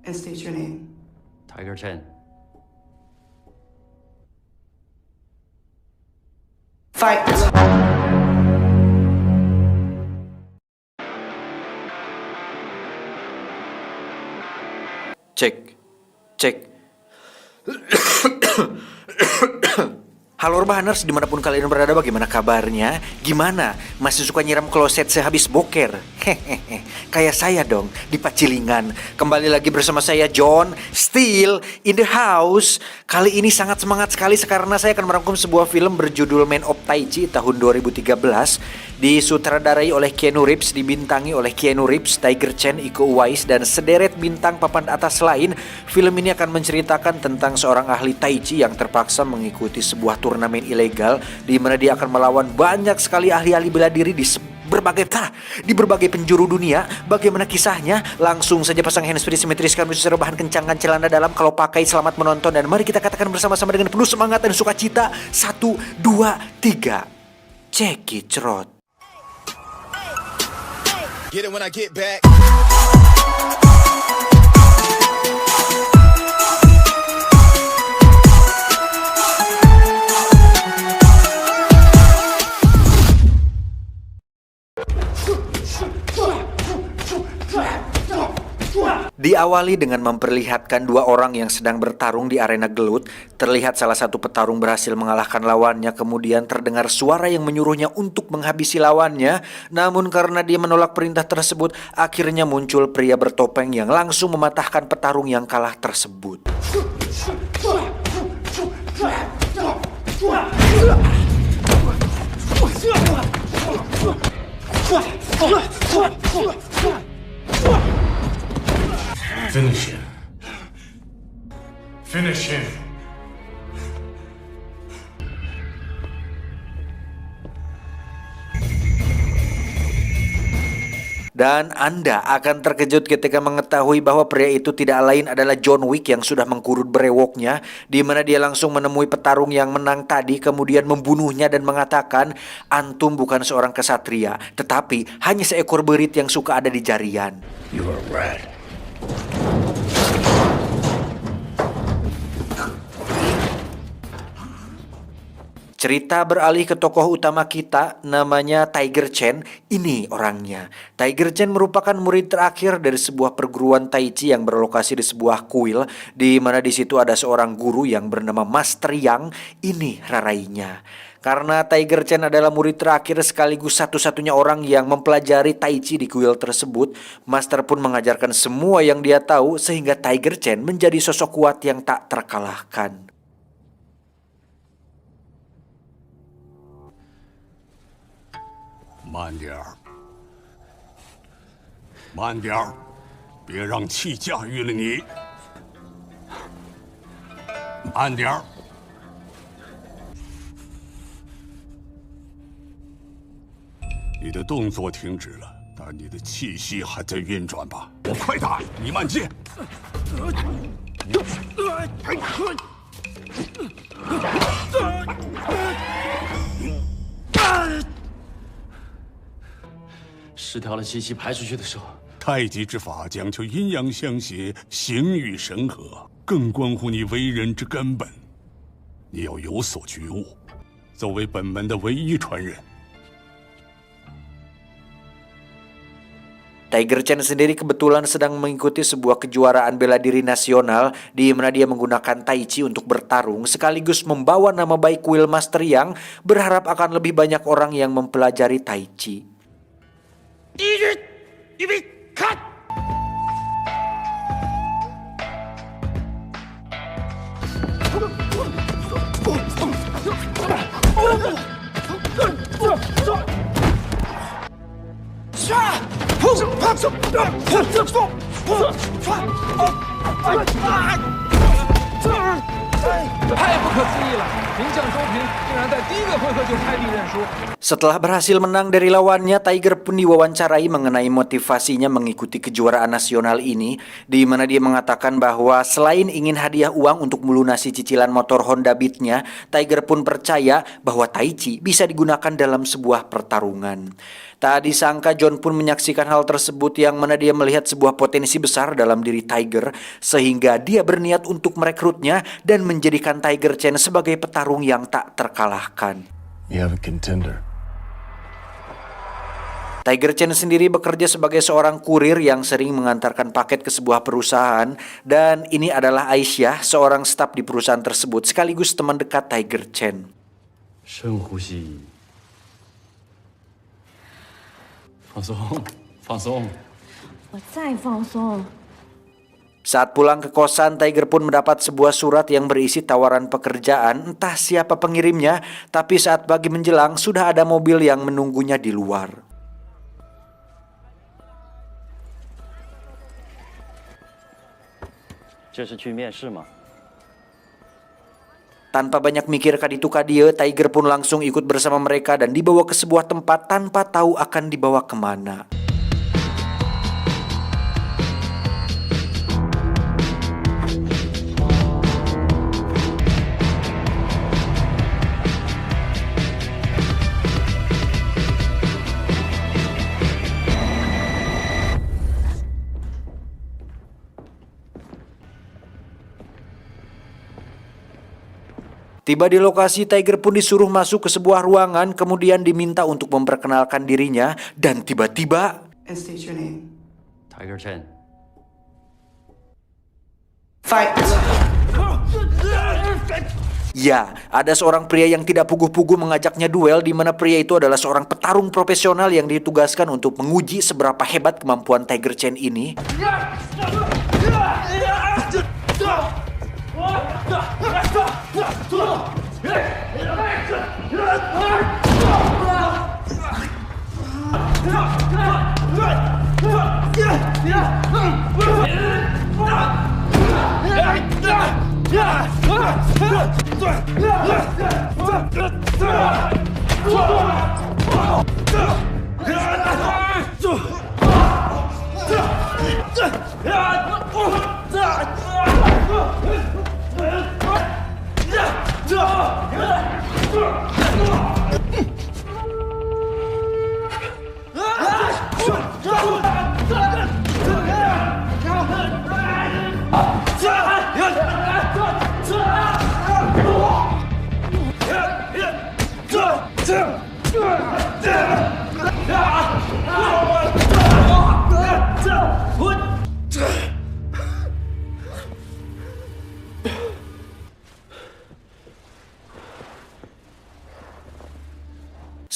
and state your name. Tiger Chen. Fight! Cek. Halo Urbaners, dimanapun kalian berada, bagaimana kabarnya? Gimana? Masih suka nyiram kloset sehabis boker? Hehehe, kayak saya dong, di Pacilingan. Kembali lagi bersama saya, John, still in the house. Kali ini sangat semangat sekali karena saya akan merangkum sebuah film berjudul Man of Tai Chi tahun 2013. Disutradarai oleh Keanu Reeves, dibintangi oleh Keanu Reeves, Tiger Chen, Iko Uwais, dan sederet bintang papan atas lain. Film ini akan menceritakan tentang seorang ahli Tai Chi yang terpaksa mengikuti sebuah turnamen ilegal di mana dia akan melawan banyak sekali ahli-ahli bela diri di berbagai penjuru dunia. Bagaimana kisahnya? Langsung saja pasang handsfree, simetriskan musuh rebahan, kencangkan celana dalam. Kalau pakai, selamat menonton, dan mari kita katakan bersama-sama dengan penuh semangat dan sukacita. 1, 2, 3. Cekicrot. Get it when I get back. Diawali dengan memperlihatkan dua orang yang sedang bertarung di arena gelut. Terlihat salah satu petarung berhasil mengalahkan lawannya. Kemudian terdengar suara yang menyuruhnya untuk menghabisi lawannya. Namun karena dia menolak perintah tersebut, akhirnya muncul pria bertopeng yang langsung mematahkan petarung yang kalah tersebut. Finish him. Finish him. Dan Anda akan terkejut ketika mengetahui bahwa pria itu tidak lain adalah John Wick yang sudah mengkurut brewoknya, di mana dia langsung menemui petarung yang menang tadi, kemudian membunuhnya dan mengatakan, "Antum bukan seorang kesatria, tetapi hanya seekor berit yang suka ada di jarian." You are red. Cerita beralih ke tokoh utama kita, namanya Tiger Chen. Ini orangnya. Tiger Chen merupakan murid terakhir dari sebuah perguruan Tai Chi yang berlokasi di sebuah kuil, di mana di situ ada seorang guru yang bernama Master Yang. Ini rarainya. Karena Tiger Chen adalah murid terakhir sekaligus satu-satunya orang yang mempelajari Tai Chi di kuil tersebut, Master pun mengajarkan semua yang dia tahu sehingga Tiger Chen menjadi sosok kuat yang tak terkalahkan.慢点儿，别让气驾驭了你。慢点儿。你的动作停止了，但你的气息还在运转吧？我快打，你慢接。失调了气息排出去的时候，太极之法讲求阴阳相协，形与神合，更关乎你为人之根本。你要有所觉悟，作为本门的唯一传人。Tiger Chen sendiri kebetulan sedang mengikuti sebuah kejuaraan bela diri nasional, di mana dia menggunakan Tai Chi untuk bertarung sekaligus membawa nama baik kuil Master Yang, berharap akan lebih banyak orang yang mempelajari Tai Chi. Setelah berhasil menang dari lawannya, Tiger pun diwawancarai mengenai motivasinya mengikuti kejuaraan nasional ini, di mana dia mengatakan bahwa selain ingin hadiah uang untuk melunasi cicilan motor Honda Beat-nya, Tiger pun percaya bahwa Tai Chi bisa digunakan dalam sebuah pertarungan. Tak disangka John pun menyaksikan hal tersebut yang mana dia melihat sebuah potensi besar dalam diri Tiger sehingga dia berniat untuk merekrutnya dan menjadikan Tiger Chen sebagai petarung yang tak terkalahkan. You have a contender. Tiger Chen sendiri bekerja sebagai seorang kurir yang sering mengantarkan paket ke sebuah perusahaan dan ini adalah Aisyah, seorang staf di perusahaan tersebut sekaligus teman dekat Tiger Chen. 深呼吸，放松，放松。我再放松。 Saat pulang ke kosan, Tiger pun mendapat sebuah surat yang berisi tawaran pekerjaan. Entah siapa pengirimnya, tapi saat pagi menjelang sudah ada mobil yang menunggunya di luar. 这是去面试吗？ Tanpa banyak mikir kaditu kadia, Tiger pun langsung ikut bersama mereka dan dibawa ke sebuah tempat tanpa tahu akan dibawa kemana. Tiba di lokasi, Tiger pun disuruh masuk ke sebuah ruangan, kemudian diminta untuk memperkenalkan dirinya, dan tiba-tiba... And state your name. Tiger Chen。 Fight! Ya, ada seorang pria yang tidak puguh-puguh mengajaknya duel, di mana pria itu adalah seorang petarung profesional yang ditugaskan untuk menguji seberapa hebat kemampuan Tiger Chen ini.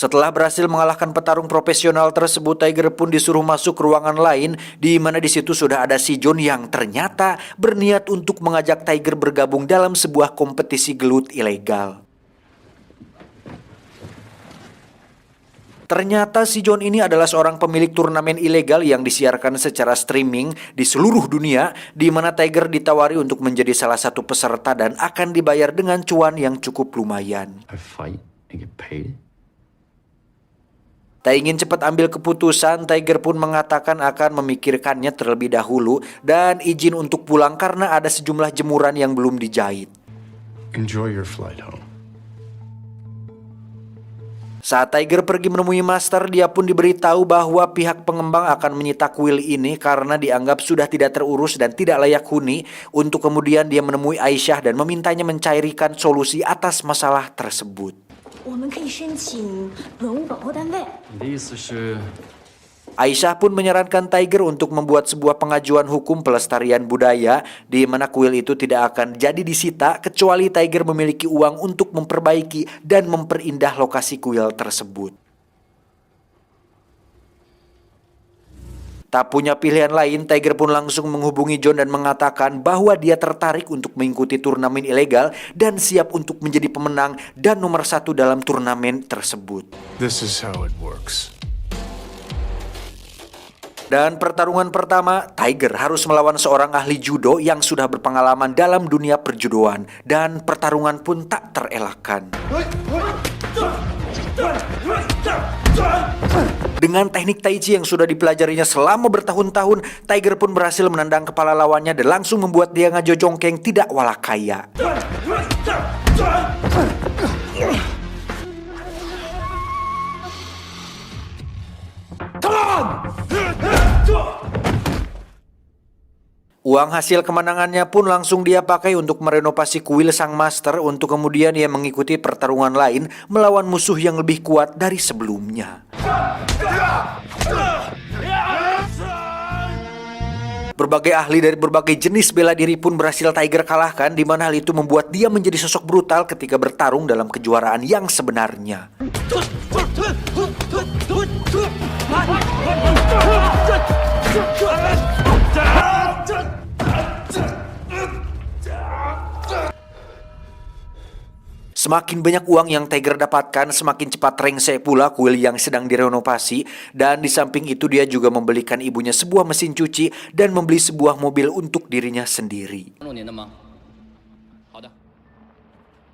Setelah berhasil mengalahkan petarung profesional tersebut, Tiger pun disuruh masuk ke ruangan lain, di mana di situ sudah ada si John yang ternyata berniat untuk mengajak Tiger bergabung dalam sebuah kompetisi gelut ilegal. Ternyata si John ini adalah seorang pemilik turnamen ilegal yang disiarkan secara streaming di seluruh dunia, di mana Tiger ditawari untuk menjadi salah satu peserta dan akan dibayar dengan cuan yang cukup lumayan. I fight and get paid. Tak ingin cepat ambil keputusan, Tiger pun mengatakan akan memikirkannya terlebih dahulu dan izin untuk pulang karena ada sejumlah jemuran yang belum dijahit. Enjoy your flight home. Saat Tiger pergi menemui Master, dia pun diberitahu bahwa pihak pengembang akan menyita kuil ini karena dianggap sudah tidak terurus dan tidak layak huni, untuk kemudian dia menemui Aisyah dan memintanya mencairkan solusi atas masalah tersebut. 我们可以申请文物保护单位。 你的意思是， Aisyah pun menyarankan Tiger untuk membuat sebuah pengajuan hukum pelestarian budaya di mana kuil itu tidak akan jadi disita kecuali Tiger memiliki uang untuk memperbaiki dan memperindah lokasi kuil tersebut. Tak punya pilihan lain, Tiger pun langsung menghubungi John dan mengatakan bahwa dia tertarik untuk mengikuti turnamen ilegal dan siap untuk menjadi pemenang dan nomor 1 dalam turnamen tersebut. This is how it works. Dan pertarungan pertama, Tiger harus melawan seorang ahli judo yang sudah berpengalaman dalam dunia perjudoan. Dan pertarungan pun tak terelakkan. Dengan teknik Tai Chi yang sudah dipelajarinya selama bertahun-tahun, Tiger pun berhasil menendang kepala lawannya dan langsung membuat dia ngajojongkeng tidak walakaya. Uang hasil kemenangannya pun langsung dia pakai untuk merenovasi kuil sang master untuk kemudian ia mengikuti pertarungan lain melawan musuh yang lebih kuat dari sebelumnya. Berbagai ahli dari berbagai jenis bela diri pun berhasil Tiger kalahkan, di mana hal itu membuat dia menjadi sosok brutal ketika bertarung dalam kejuaraan yang sebenarnya. Semakin banyak uang yang Tiger dapatkan, semakin cepat rengse pula kuil yang sedang direnovasi. Dan di samping itu dia juga membelikan ibunya sebuah mesin cuci dan membeli sebuah mobil untuk dirinya sendiri.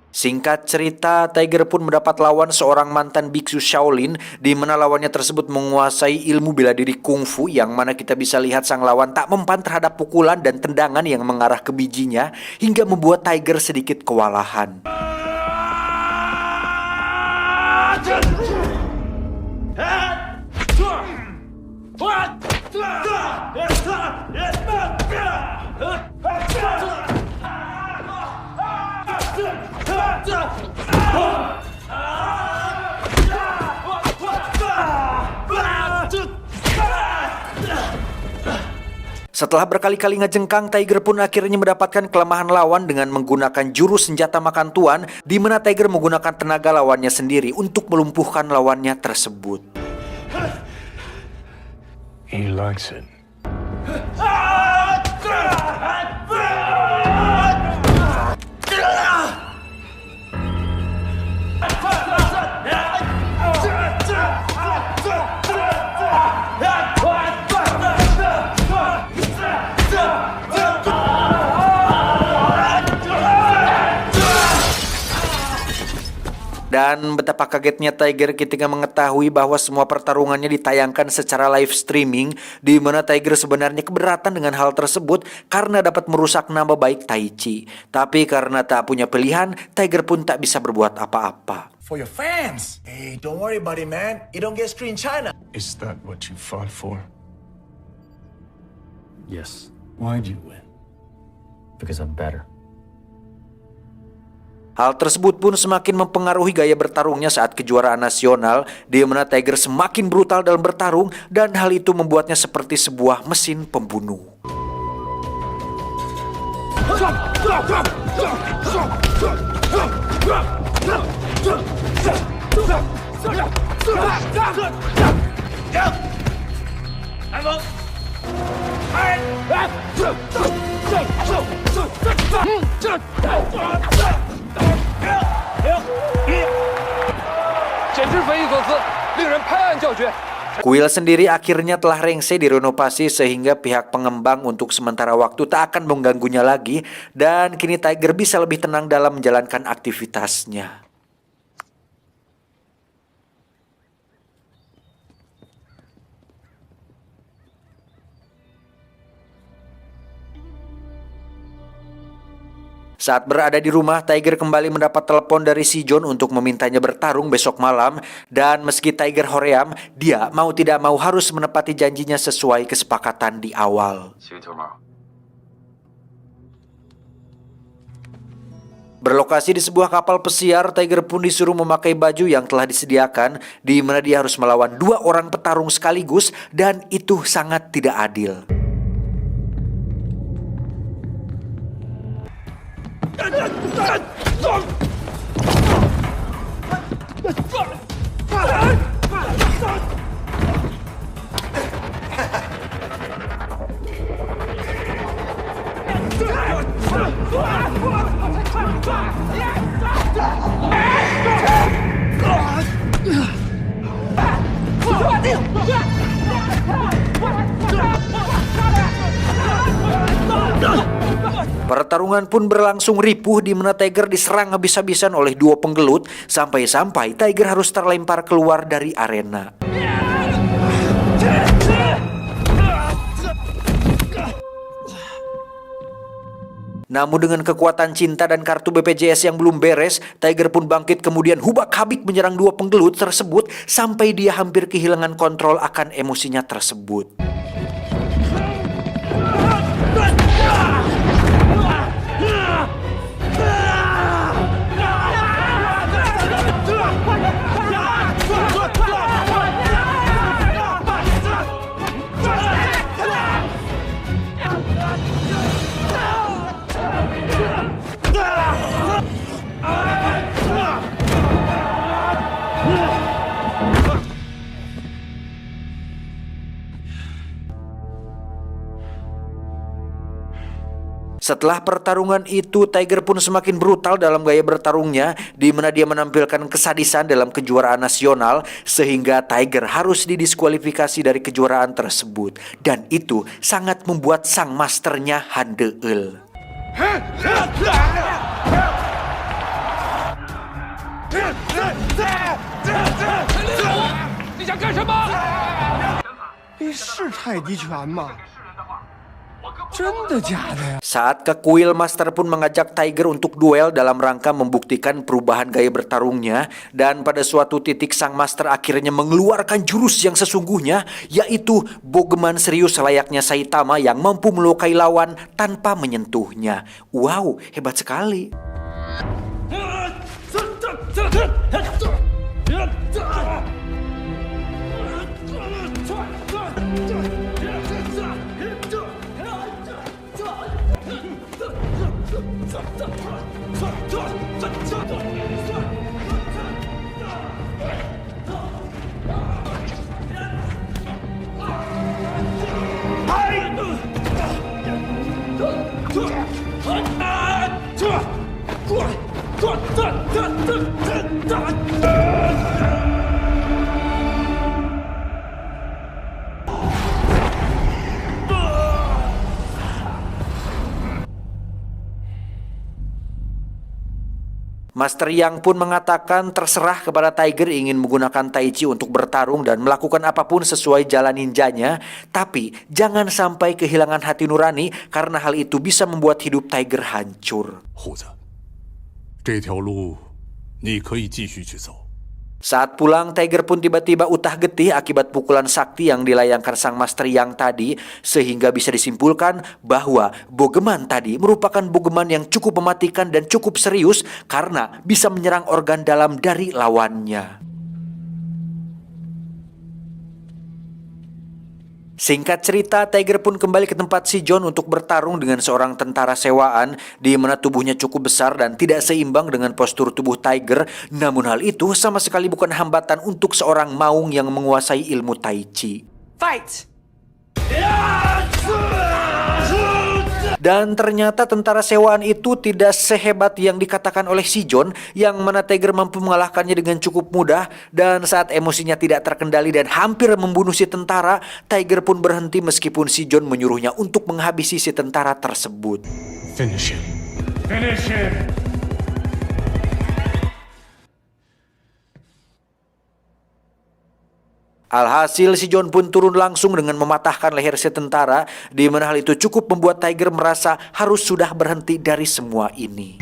Singkat cerita, Tiger pun mendapat lawan seorang mantan biksu Shaolin, di mana lawannya tersebut menguasai ilmu bela diri kungfu, yang mana kita bisa lihat sang lawan tak mempan terhadap pukulan dan tendangan yang mengarah ke bijinya, hingga membuat Tiger sedikit kewalahan. Setelah berkali-kali ngejengkang, Tiger pun akhirnya mendapatkan kelemahan lawan dengan menggunakan jurus senjata makan tuan, di mana Tiger menggunakan tenaga lawannya sendiri untuk melumpuhkan lawannya tersebut. He likes it. Dan betapa kagetnya Tiger ketika mengetahui bahwa semua pertarungannya ditayangkan secara live streaming, di mana Tiger sebenarnya keberatan dengan hal tersebut karena dapat merusak nama baik Taichi. Tapi karena tak punya pilihan, Tiger pun tak bisa berbuat apa-apa. For your fans. Hey, don't worry about it, man. You don't get screwed in China. Is that what you fought for? Yes, Why'd you win? because I'm better. Hal tersebut pun semakin mempengaruhi gaya bertarungnya saat kejuaraan nasional, di mana Tiger semakin brutal dalam bertarung, dan hal itu membuatnya seperti sebuah mesin pembunuh. Kuil sendiri akhirnya telah rengse direnovasi sehingga pihak pengembang untuk sementara waktu tak akan mengganggunya lagi, dan kini Tiger bisa lebih tenang dalam menjalankan aktivitasnya. Saat berada di rumah, Tiger kembali mendapat telepon dari si John untuk memintanya bertarung besok malam. Dan meski Tiger hoream, dia mau tidak mau harus menepati janjinya sesuai kesepakatan di awal. Berlokasi di sebuah kapal pesiar, Tiger pun disuruh memakai baju yang telah disediakan, di mana dia harus melawan 2 orang petarung sekaligus, dan itu sangat tidak adil. Pertarungan pun berlangsung ripuh, di mana Tiger diserang habis-habisan oleh 2 penggelut, sampai-sampai Tiger harus terlempar keluar dari arena. Namun dengan kekuatan cinta dan kartu BPJS yang belum beres, Tiger pun bangkit kemudian hubak-habik menyerang dua penggelut tersebut sampai dia hampir kehilangan kontrol akan emosinya tersebut. Setelah pertarungan itu, Tiger pun semakin brutal dalam gaya bertarungnya, di mana dia menampilkan kesadisan dalam kejuaraan nasional, sehingga Tiger harus didiskualifikasi dari kejuaraan tersebut. Dan itu sangat membuat sang masternya handeul. Saat kekuil, Master pun mengajak Tiger untuk duel dalam rangka membuktikan perubahan gaya bertarungnya. Dan pada suatu titik sang Master akhirnya mengeluarkan jurus yang sesungguhnya, yaitu bogeman serius layaknya Saitama yang mampu melukai lawan tanpa menyentuhnya. Wow, hebat sekali. Master Yang pun mengatakan terserah kepada Tiger ingin menggunakan Tai Chi untuk bertarung dan melakukan apapun sesuai jalan ninjanya, tapi jangan sampai kehilangan hati nurani karena hal itu bisa membuat hidup Tiger hancur. 虎子，这条路你可以继续去走。 Saat pulang, Tiger pun tiba-tiba utah getih akibat pukulan sakti yang dilayangkan sang Master Yang tadi, sehingga bisa disimpulkan bahwa bogeman tadi merupakan bogeman yang cukup mematikan dan cukup serius karena bisa menyerang organ dalam dari lawannya. Singkat cerita, Tiger pun kembali ke tempat si John untuk bertarung dengan seorang tentara sewaan, di mana tubuhnya cukup besar dan tidak seimbang dengan postur tubuh Tiger. Namun hal itu sama sekali bukan hambatan untuk seorang maung yang menguasai ilmu Tai Chi. Fight! Dan ternyata tentara sewaan itu tidak sehebat yang dikatakan oleh si John, yang mana Tiger mampu mengalahkannya dengan cukup mudah. Dan saat emosinya tidak terkendali dan hampir membunuh si tentara, Tiger pun berhenti meskipun si John menyuruhnya untuk menghabisi si tentara tersebut. Finish him. Finish him. Alhasil si John pun turun langsung dengan mematahkan leher si tentara, di mana hal itu cukup membuat Tiger merasa harus sudah berhenti dari semua ini.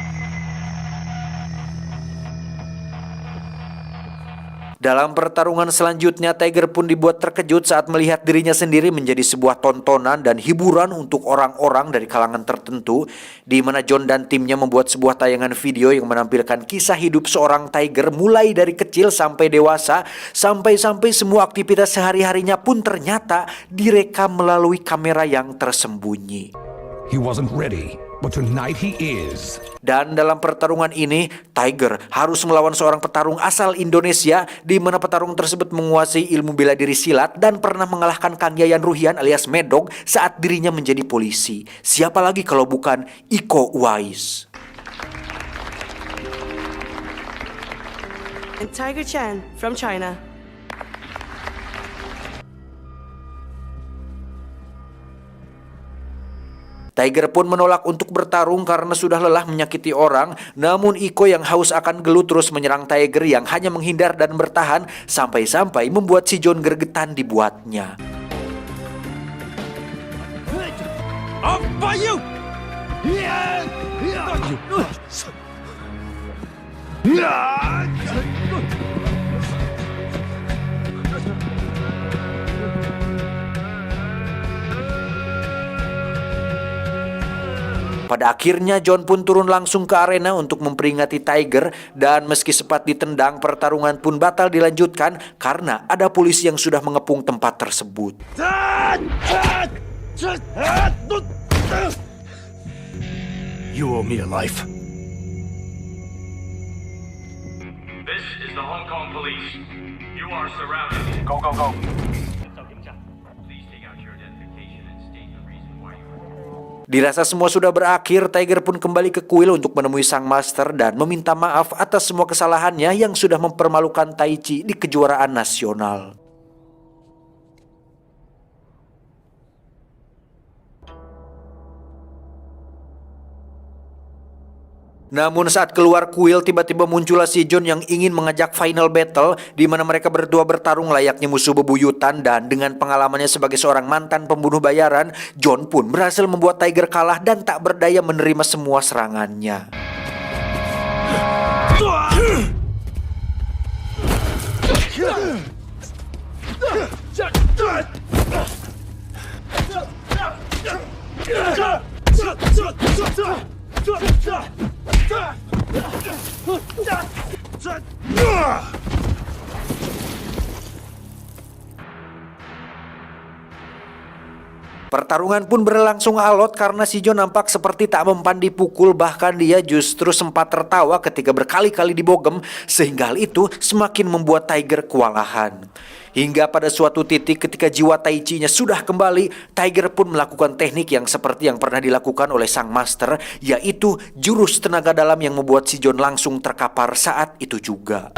Dalam pertarungan selanjutnya, Tiger pun dibuat terkejut saat melihat dirinya sendiri menjadi sebuah tontonan dan hiburan untuk orang-orang dari kalangan tertentu, di mana John dan timnya membuat sebuah tayangan video yang menampilkan kisah hidup seorang Tiger mulai dari kecil sampai dewasa, sampai-sampai semua aktivitas sehari-harinya pun ternyata direkam melalui kamera yang tersembunyi. He wasn't ready, but tonight he is. Dan dalam pertarungan ini, Tiger harus melawan seorang petarung asal Indonesia, di mana petarung tersebut menguasai ilmu bela diri silat dan pernah mengalahkan Kang Yayan Ruhian alias Medog saat dirinya menjadi polisi. Siapa lagi kalau bukan Iko Uwais. And Tiger Chan from China. Tiger pun menolak untuk bertarung karena sudah lelah menyakiti orang. Namun Iko yang haus akan gelut terus menyerang Tiger yang hanya menghindar dan bertahan, sampai-sampai membuat si John gregetan dibuatnya. I'll fight you! Pada akhirnya John pun turun langsung ke arena untuk memperingati Tiger, dan meski sempat ditendang, pertarungan pun batal dilanjutkan karena ada polisi yang sudah mengepung tempat tersebut. You owe me a life. This is the Hong Kong police. You are surrounded. Go, go, go. Please take out your identification and state the reason why you are. Dirasa semua sudah berakhir, Tiger pun kembali ke kuil untuk menemui sang master dan meminta maaf atas semua kesalahannya yang sudah mempermalukan Tai Chi di kejuaraan nasional. Namun saat keluar kuil, tiba-tiba muncullah si John yang ingin mengajak final battle, di mana mereka berdua bertarung layaknya musuh bebuyutan. Dan dengan pengalamannya sebagai seorang mantan pembunuh bayaran, John pun berhasil membuat Tiger kalah dan tak berdaya menerima semua serangannya. Pertarungan pun berlangsung alot karena si John nampak seperti tak mempan dipukul, bahkan dia justru sempat tertawa ketika berkali-kali dibogem, sehingga hal itu semakin membuat Tiger kewalahan. Hingga pada suatu titik ketika jiwa Tai Chi-nya sudah kembali, Tiger pun melakukan teknik yang seperti yang pernah dilakukan oleh sang master, yaitu jurus tenaga dalam yang membuat si John langsung terkapar saat itu juga.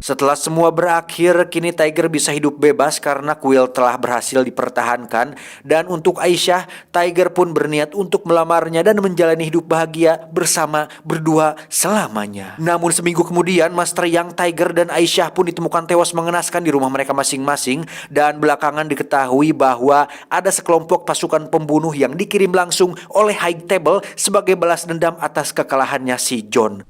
Setelah semua berakhir, kini Tiger bisa hidup bebas karena kuil telah berhasil dipertahankan. Dan untuk Aisyah, Tiger pun berniat untuk melamarnya dan menjalani hidup bahagia bersama berdua selamanya. Namun seminggu kemudian, Master Yang, Tiger, dan Aisyah pun ditemukan tewas mengenaskan di rumah mereka masing-masing. Dan belakangan diketahui bahwa ada sekelompok pasukan pembunuh yang dikirim langsung oleh High Table sebagai balas dendam atas kekalahannya si John.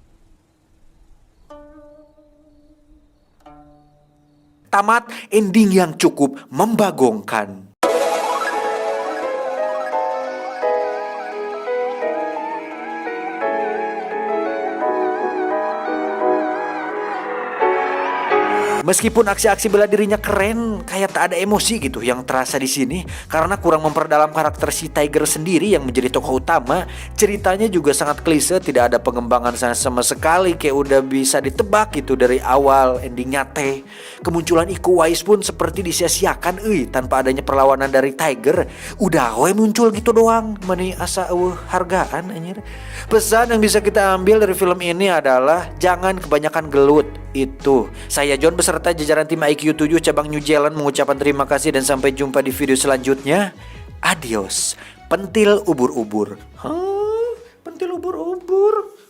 Tamat ending yang cukup membagongkan. Meskipun aksi-aksi bela dirinya keren, kayak tak ada emosi gitu yang terasa di sini karena kurang memperdalam karakter si Tiger sendiri yang menjadi tokoh utama. Ceritanya juga sangat klise, tidak ada pengembangan sama sekali, kayak udah bisa ditebak gitu dari awal endingnya teh. Kemunculan Iko Uwais pun seperti disia-siakan tanpa adanya perlawanan dari Tiger. Udah we muncul gitu doang, mani asa hargaan anjir. Pesan yang bisa kita ambil dari film ini adalah jangan kebanyakan gelut. Itu saya John beserta jajaran tim IQ 7 cabang New Zealand mengucapkan terima kasih dan sampai jumpa di video selanjutnya. Adios, pentil ubur-ubur. Pentil ubur-ubur.